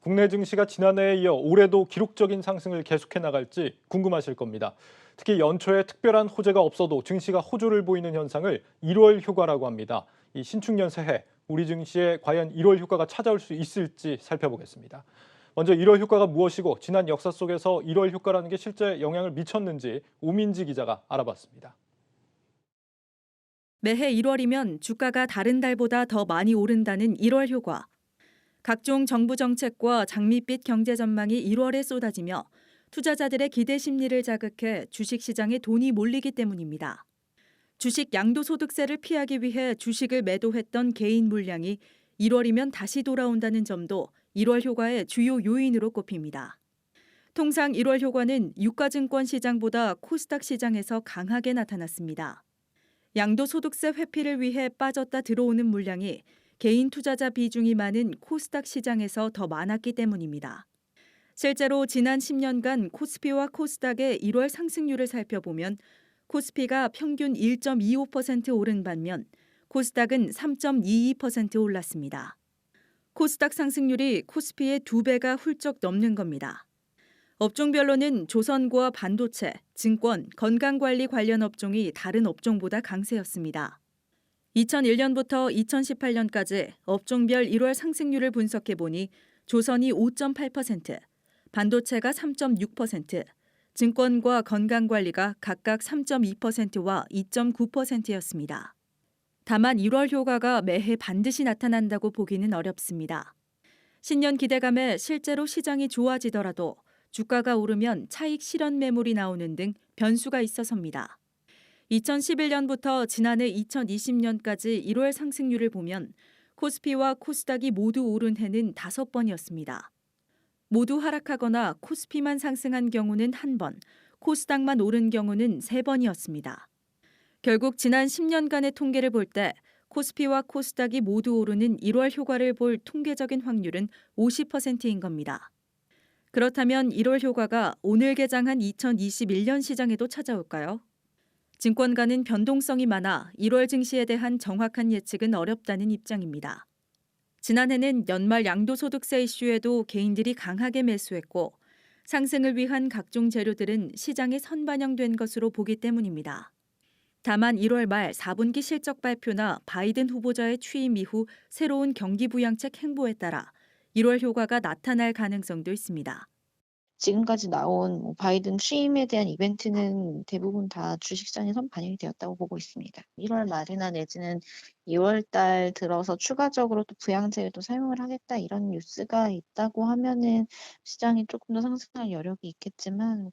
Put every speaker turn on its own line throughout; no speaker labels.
국내 증시가 지난해에 이어 올해도 기록적인 상승을 계속해 나갈지 궁금하실 겁니다. 특히 연초에 특별한 호재가 없어도 증시가 호조를 보이는 현상을 1월 효과라고 합니다. 이 신축년 새해 우리 증시에 과연 1월 효과가 찾아올 수 있을지 살펴보겠습니다. 먼저 1월 효과가 무엇이고 지난 역사 속에서 1월 효과라는 게 실제 영향을 미쳤는지 오민지 기자가 알아봤습니다.
매해 1월이면 주가가 다른 달보다 더 많이 오른다는 1월 효과. 각종 정부 정책과 장밋빛 경제 전망이 1월에 쏟아지며 투자자들의 기대 심리를 자극해 주식시장에 돈이 몰리기 때문입니다. 주식 양도소득세를 피하기 위해 주식을 매도했던 개인 물량이 1월이면 다시 돌아온다는 점도 1월 효과의 주요 요인으로 꼽힙니다. 통상 1월 효과는 유가증권 시장보다 코스닥 시장에서 강하게 나타났습니다. 양도소득세 회피를 위해 빠졌다 들어오는 물량이 개인 투자자 비중이 많은 코스닥 시장에서 더 많았기 때문입니다. 실제로 지난 10년간 코스피와 코스닥의 1월 상승률을 살펴보면 코스피가 평균 1.25% 오른 반면 코스닥은 3.22% 올랐습니다. 코스닥 상승률이 코스피의 2배가 훌쩍 넘는 겁니다. 업종별로는 조선과 반도체, 증권, 건강관리 관련 업종이 다른 업종보다 강세였습니다. 2001년부터 2018년까지 업종별 1월 상승률을 분석해보니 조선이 5.8%, 반도체가 3.6%, 증권과 건강관리가 각각 3.2%와 2.9%였습니다. 다만 1월 효과가 매해 반드시 나타난다고 보기는 어렵습니다. 신년 기대감에 실제로 시장이 좋아지더라도 주가가 오르면 차익 실현 매물이 나오는 등 변수가 있어서입니다. 2011년부터 지난해 2020년까지 1월 상승률을 보면 코스피와 코스닥이 모두 오른 해는 5번이었습니다. 모두 하락하거나 코스피만 상승한 경우는 1번, 코스닥만 오른 경우는 3번이었습니다. 결국 지난 10년간의 통계를 볼 때 코스피와 코스닥이 모두 오르는 1월 효과를 볼 통계적인 확률은 50%인 겁니다. 그렇다면 1월 효과가 오늘 개장한 2021년 시장에도 찾아올까요? 증권가는 변동성이 많아 1월 증시에 대한 정확한 예측은 어렵다는 입장입니다. 지난해는 연말 양도소득세 이슈에도 개인들이 강하게 매수했고 상승을 위한 각종 재료들은 시장에 선반영된 것으로 보기 때문입니다. 다만 1월 말 4분기 실적 발표나 바이든 후보자의 취임 이후 새로운 경기 부양책 행보에 따라 1월 효과가 나타날 가능성도 있습니다.
지금까지 나온 바이든 취임에 대한 이벤트는 대부분 다 주식시장에 선반영이 되었다고 보고 있습니다. 1월 말이나 내지는 2월 달 들어서 추가적으로 또 부양제를 또 사용을 하겠다 이런 뉴스가 있다고 하면은 시장이 조금 더 상승할 여력이 있겠지만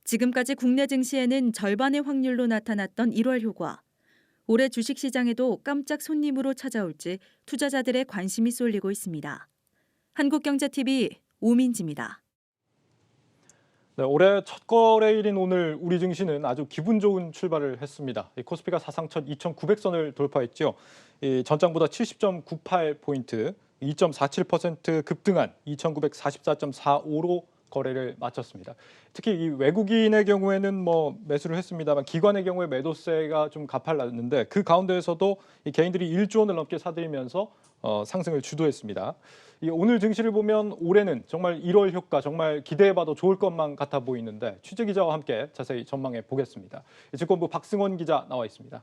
지금까지 국내 증시에는 절반의 확률로 나타났던 1월 효과. 올해 주식시장에도 깜짝 손님으로 찾아올지 투자자들의 관심이 쏠리고 있습니다. 한국경제TV 오민지입니다.
네, 올해 첫 거래일인 오늘 우리 증시는 아주 기분 좋은 출발을 했습니다. 코스피가 사상 첫 2,900선을 돌파했죠. 전장보다 70.98포인트, 2.47% 급등한 2,944.45로 거래를 마쳤습니다. 특히 이 외국인의 경우에는 매수를 했습니다만 기관의 경우에 매도세가 좀 가팔랐는데 그 가운데에서도 이 개인들이 1조 원을 넘게 사들이면서 상승을 주도했습니다. 오늘 증시를 보면 올해는 정말 1월 효과 정말 기대해봐도 좋을 것만 같아 보이는데 취재 기자와 함께 자세히 전망해 보겠습니다. 증권부 박승원 기자 나와 있습니다.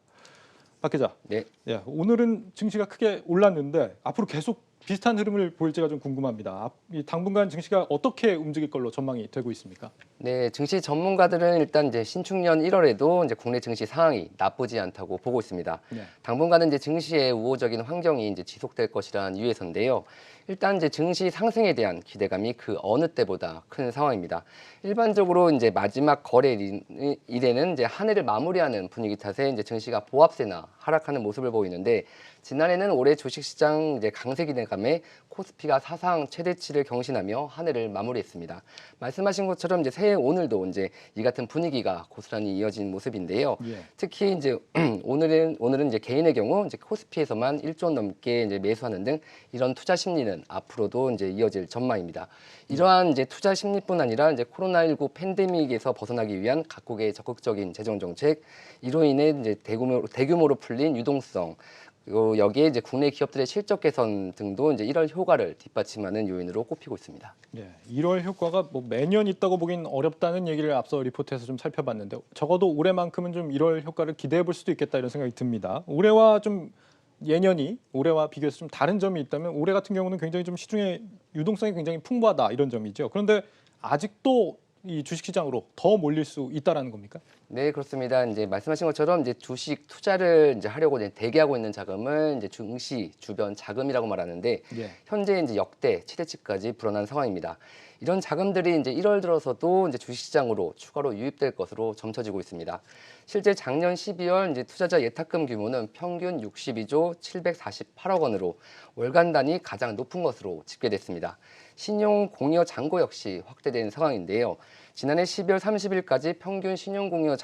박 기자,
네.
예, 오늘은 증시가 크게 올랐는데 앞으로 계속 비슷한 흐름을 보일지가 좀 궁금합니다. 당분간 증시가 어떻게 움직일 걸로 전망이 되고 있습니까?
네, 증시 전문가들은 일단 이제 신축년 1월에도 이제 국내 증시 상황이 나쁘지 않다고 보고 있습니다.
네.
당분간은 이제 증시의 우호적인 환경이 이제 지속될 것이라는 이유에서인데요. 일단 이제 증시 상승에 대한 기대감이 그 어느 때보다 큰 상황입니다. 일반적으로 이제 마지막 거래일에는 이제 한 해를 마무리하는 분위기 탓에 이제 증시가 보합세나 하락하는 모습을 보이는데 지난해는 올해 주식시장 이제 강세 기대감에 코스피가 사상 최대치를 경신하며 한 해를 마무리했습니다. 말씀하신 것처럼 이제 새해 오늘도 이제 이 같은 분위기가 고스란히 이어진 모습인데요.
예.
특히 이제 오늘은 이제 개인의 경우 이제 코스피에서만 1조 원 넘게 이제 매수하는 등 이런 투자 심리는 앞으로도 이제 이어질 전망입니다. 이러한 이제 투자 심리뿐 아니라 이제 코로나19 팬데믹에서 벗어나기 위한 각국의 적극적인 재정 정책, 이로 인해 이제 대규모로 풀린 유동성, 그리고 여기에 이제 국내 기업들의 실적 개선 등도 이제 1월 효과를 뒷받침하는 요인으로 꼽히고 있습니다.
예, 1월 효과가 뭐 매년 있다고 보긴 어렵다는 얘기를 앞서 리포트에서 좀 살펴봤는데 적어도 올해만큼은 좀 1월 효과를 기대해 볼 수도 있겠다 이런 생각이 듭니다. 올해와 좀 예년이 올해와 비교해서 좀 다른 점이 있다면 올해 같은 경우는 굉장히 좀 시중에 유동성이 굉장히 풍부하다 이런 점이죠. 그런데 아직도 이 주식시장으로 더 몰릴 수 있다라는 겁니까?
네, 그렇습니다. 이제 말씀하신 것처럼 이제 주식 투자를 이제 하려고 이제 대기하고 있는 자금을 이제 증시 주변 자금이라고 말하는데
예.
현재 이제 역대 최대치까지 불어난 상황입니다. 이런 자금들이 이제 1월 들어서도 이제 주식시장으로 추가로 유입될 것으로 점쳐지고 있습니다. 실제 작년 12월 이제 투자자 예탁금 규모는 평균 62조 748억 원으로 월간 단위 가장 높은 것으로 집계됐습니다. 신용 공여 잔고 역시 확대된 상황인데요. 지난해 12월 30일까지 평균 신용 공여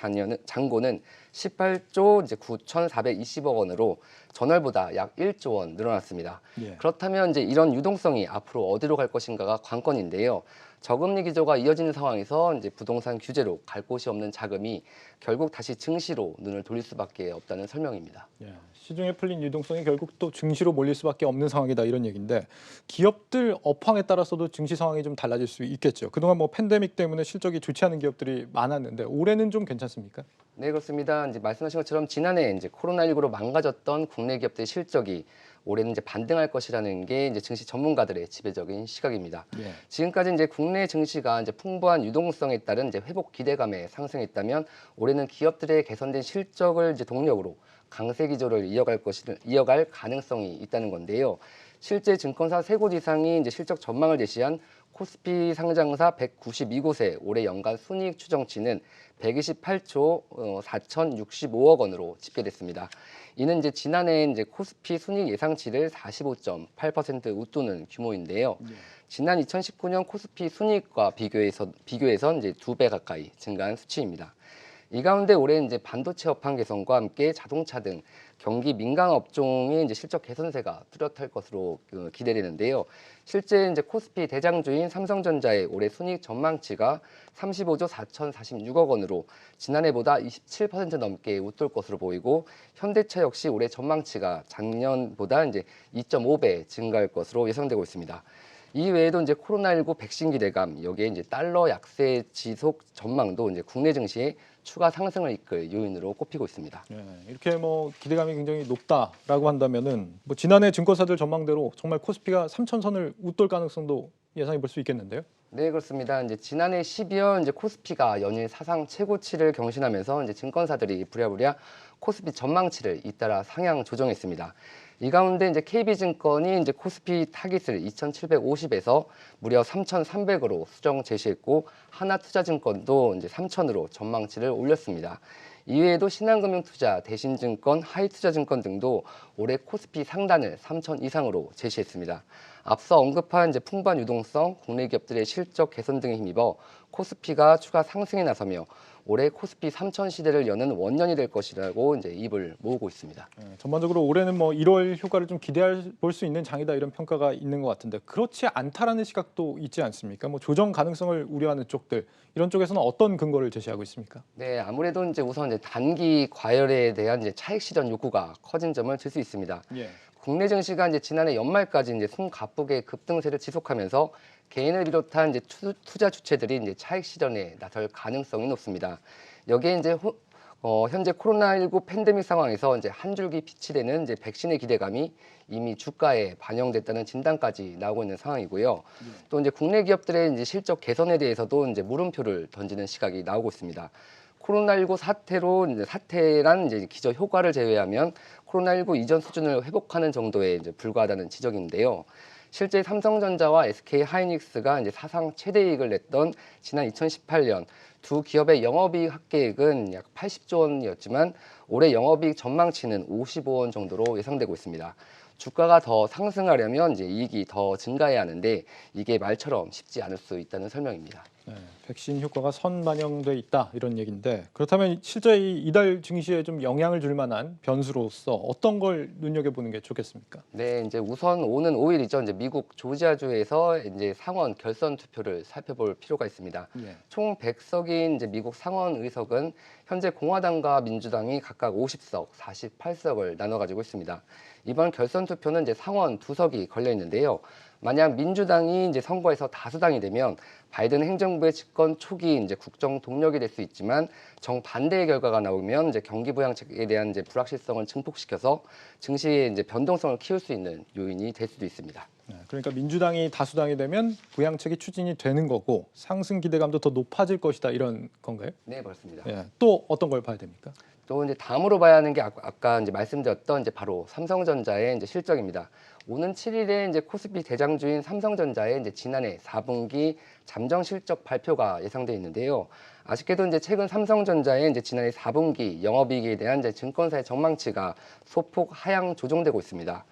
잔고는 18조 9,420억 원으로 전월보다 약 1조 원 늘어났습니다.
예.
그렇다면 이제 이런 유동성이 앞으로 어디로 갈 것인가가 관건인데요. 저금리 기조가 이어지는 상황에서 이제 부동산 규제로 갈 곳이 없는 자금이 결국 다시 증시로 눈을 돌릴 수밖에 없다는 설명입니다.
예, 시중에 풀린 유동성이 결국 또 증시로 몰릴 수밖에 없는 상황이다 이런 얘기인데 기업들 업황에 따라서도 증시 상황이 좀 달라질 수 있겠죠. 그동안 뭐 팬데믹 때문에 실적이 좋지 않은 기업들이 많았는데 올해는 좀 괜찮습니까?
네, 그렇습니다. 이제 말씀하신 것처럼 지난해 이제 코로나19로 망가졌던 국내 기업들의 실적이 올해는 이제 반등할 것이라는 게 이제 증시 전문가들의 지배적인 시각입니다.
예.
지금까지 이제 국내 증시가 이제 풍부한 유동성에 따른 이제 회복 기대감에 상승했다면 올해는 기업들의 개선된 실적을 이제 동력으로 강세 기조를 이어갈 가능성이 있다는 건데요. 실제 증권사 3곳 이상이 이제 실적 전망을 제시한 코스피 상장사 192곳의 올해 연간 순이익 추정치는 128조 4,065억 원으로 집계됐습니다. 이는 이제 지난해 이제 코스피 순이익 예상치를 45.8% 웃도는 규모인데요. 지난 2019년 코스피 순이익과 비교해서 이제 2배 가까이 증가한 수치입니다. 이 가운데 올해 이제 반도체 업황 개선과 함께 자동차 등 경기 민감 업종의 이제 실적 개선세가 뚜렷할 것으로 기대되는데요. 실제 이제 코스피 대장주인 삼성전자의 올해 순이익 전망치가 35조 4,046억 원으로 지난해보다 27% 넘게 웃돌 것으로 보이고 현대차 역시 올해 전망치가 작년보다 이제 2.5배 증가할 것으로 예상되고 있습니다. 이 외에도 이제 코로나19 백신 기대감, 여기에 이제 달러 약세 지속 전망도 이제 국내 증시에 추가 상승을 이끌 요인으로 꼽히고 있습니다.
예, 이렇게 뭐 기대감이 굉장히 높다라고 한다면은 뭐 지난해 증권사들 전망대로 정말 코스피가 3,000선을 웃돌 가능성도 예상해 볼 수 있겠는데요.
네, 그렇습니다. 이제 지난해 12월 이제 코스피가 연일 사상 최고치를 경신하면서 이제 증권사들이 부랴부랴 코스피 전망치를 잇따라 상향 조정했습니다. 이 가운데 이제 KB증권이 이제 코스피 타깃을 2,750에서 무려 3,300으로 수정 제시했고 하나투자증권도 이제 3,000으로 전망치를 올렸습니다. 이외에도 신한금융투자, 대신증권, 하이투자증권 등도 올해 코스피 상단을 3,000 이상으로 제시했습니다. 앞서 언급한 이제 풍부한 유동성, 국내 기업들의 실적 개선 등에 힘입어 코스피가 추가 상승에 나서며 올해 코스피 3,000 시대를 여는 원년이 될 것이라고 이제 입을 모으고 있습니다.
예, 전반적으로 올해는 뭐 1월 효과를 좀 기대해 볼 수 있는 장이다 이런 평가가 있는 것 같은데 그렇지 않다라는 시각도 있지 않습니까? 뭐 조정 가능성을 우려하는 쪽들 이런 쪽에서는 어떤 근거를 제시하고 있습니까?
네, 아무래도 이제 우선 이제 단기 과열에 대한 이제 차익 실현 욕구가 커진 점을 들 수 있습니다.
예.
국내 증시가 이제 지난해 연말까지 이제 손가쁘게 급등세를 지속하면서 개인을 비롯한 이제 투자 주체들이 이제 차익 실현에 나설 가능성이 높습니다. 여기에 이제 현재 코로나19 팬데믹 상황에서 이제 한 줄기 빛이 되는 이제 백신의 기대감이 이미 주가에 반영됐다는 진단까지 나오고 있는 상황이고요. 또 이제 국내 기업들의 이제 실적 개선에 대해서도 이제 물음표를 던지는 시각이 나오고 있습니다. 코로나19 사태란 이제 기저 효과를 제외하면 코로나19 이전 수준을 회복하는 정도에 이제 불과하다는 지적인데요. 실제 삼성전자와 SK 하이닉스가 이제 사상 최대이익을 냈던 지난 2018년 두 기업의 영업이익 합계액은 약 80조 원이었지만 올해 영업이익 전망치는 55원 정도로 예상되고 있습니다. 주가가 더 상승하려면 이제 이익이 더 증가해야 하는데 이게 말처럼 쉽지 않을 수 있다는 설명입니다.
네, 백신 효과가 선반영돼 있다 이런 얘기인데 그렇다면 실제 이달 증시에 좀 영향을 줄 만한 변수로서 어떤 걸 눈여겨보는 게 좋겠습니까?
네, 이제 우선 오는 5일이죠. 이제 미국 조지아주에서 이제 상원 결선 투표를 살펴볼 필요가 있습니다.
예.
총 100석인 이제 미국 상원 의석은 현재 공화당과 민주당이 각각 50석, 48석을 나눠 가지고 있습니다. 이번 결선 투표는 이제 상원 2석이 걸려 있는데요. 만약 민주당이 이제 선거에서 다수당이 되면 바이든 행정부의 집권 초기 이제 국정 동력이 될 수 있지만 정반대의 결과가 나오면 이제 경기 부양책에 대한 이제 불확실성을 증폭시켜서 증시의 이제 변동성을 키울 수 있는 요인이 될 수도 있습니다.
네, 그러니까 민주당이 다수당이 되면 부양책이 추진이 되는 거고 상승 기대감도 더 높아질 것이다 이런 건가요?
네, 그렇습니다.
예, 또 어떤 걸 봐야 됩니까?
또 이제 다음으로 봐야 하는 게 아까 이제 말씀드렸던 이제 바로 삼성전자의 이제 실적입니다. 오는 7일에 이제 코스피 대장주인 삼성전자의 이제 지난해 4분기 잠정 실적 발표가 예상돼 있는데요. 아쉽게도 이제 최근 삼성전자의 이제 지난해 4분기 영업이익에 대한 이제 증권사의 전망치가 소폭 하향 조정되고 있습니다.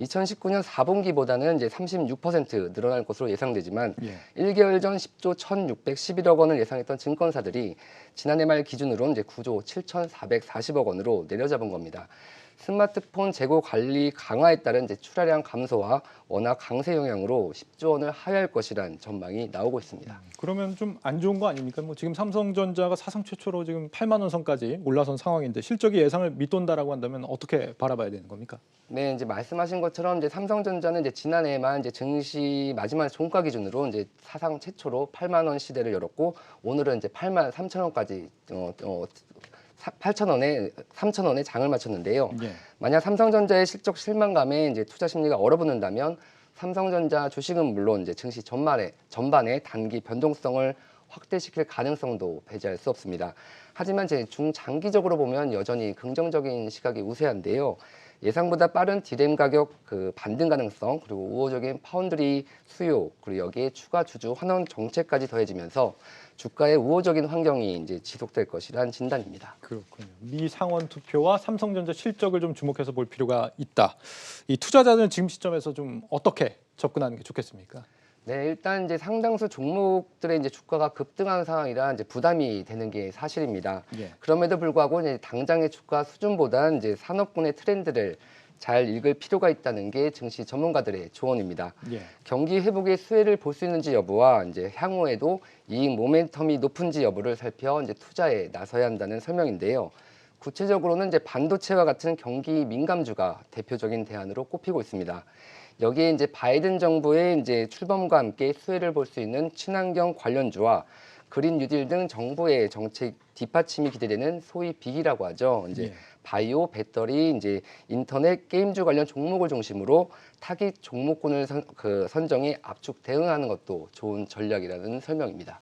2019년 4분기보다는 이제 36% 늘어날 것으로 예상되지만
예.
1개월 전 10조 1,611억 원을 예상했던 증권사들이 지난해 말 기준으로 이제 9조 7,440억 원으로 내려잡은 겁니다. 스마트폰 재고 관리 강화에 따른 이제 출하량 감소와 워낙 강세 영향으로 10조 원을 하회할 것이란 전망이 나오고 있습니다.
그러면 좀 안 좋은 거 아닙니까? 뭐 지금 삼성전자가 사상 최초로 지금 8만 원 선까지 올라선 상황인데 실적이 예상을 밑돈다라고 한다면 어떻게 바라봐야 되는 겁니까?
네, 이제 말씀하신 것처럼 이제 삼성전자는 이제 지난해에만 이제 증시 마지막 종가 기준으로 이제 사상 최초로 8만 원 시대를 열었고 오늘은 이제 8만 3천 원까지 8,000원에 3,000원에 장을 마쳤는데요.
예.
만약 삼성전자의 실적 실망감에 이제 투자 심리가 얼어붙는다면 삼성전자 주식은 물론 이제 증시 전반에 단기 변동성을 확대시킬 가능성도 배제할 수 없습니다. 하지만 제 중장기적으로 보면 여전히 긍정적인 시각이 우세한데요. 예상보다 빠른 디램 가격 반등 가능성 그리고 우호적인 파운드리 수요 그리고 여기에 추가 주주 환원 정책까지 더해지면서 주가의 우호적인 환경이 이제 지속될 것이란 진단입니다.
그렇군요. 미 상원 투표와 삼성전자 실적을 좀 주목해서 볼 필요가 있다. 이 투자자들은 지금 시점에서 좀 어떻게 접근하는 게 좋겠습니까?
네, 일단 이제 상당수 종목들의 이제 주가가 급등한 상황이라 이제 부담이 되는 게 사실입니다.
예.
그럼에도 불구하고 이제 당장의 주가 수준보다 이제 산업군의 트렌드를 잘 읽을 필요가 있다는 게 증시 전문가들의 조언입니다.
예.
경기 회복의 수혜를 볼 수 있는지 여부와 이제 향후에도 이익 모멘텀이 높은지 여부를 살펴 이제 투자에 나서야 한다는 설명인데요. 구체적으로는 이제 반도체와 같은 경기 민감주가 대표적인 대안으로 꼽히고 있습니다. 여기에 이제 바이든 정부의 이제 출범과 함께 수혜를 볼 수 있는 친환경 관련주와 그린 뉴딜 등 정부의 정책 뒷받침이 기대되는 소위 빅이라고 하죠. 이제
예.
바이오, 배터리, 이제 인터넷, 게임주 관련 종목을 중심으로 타깃 종목군을 선정해 압축 대응하는 것도 좋은 전략이라는 설명입니다.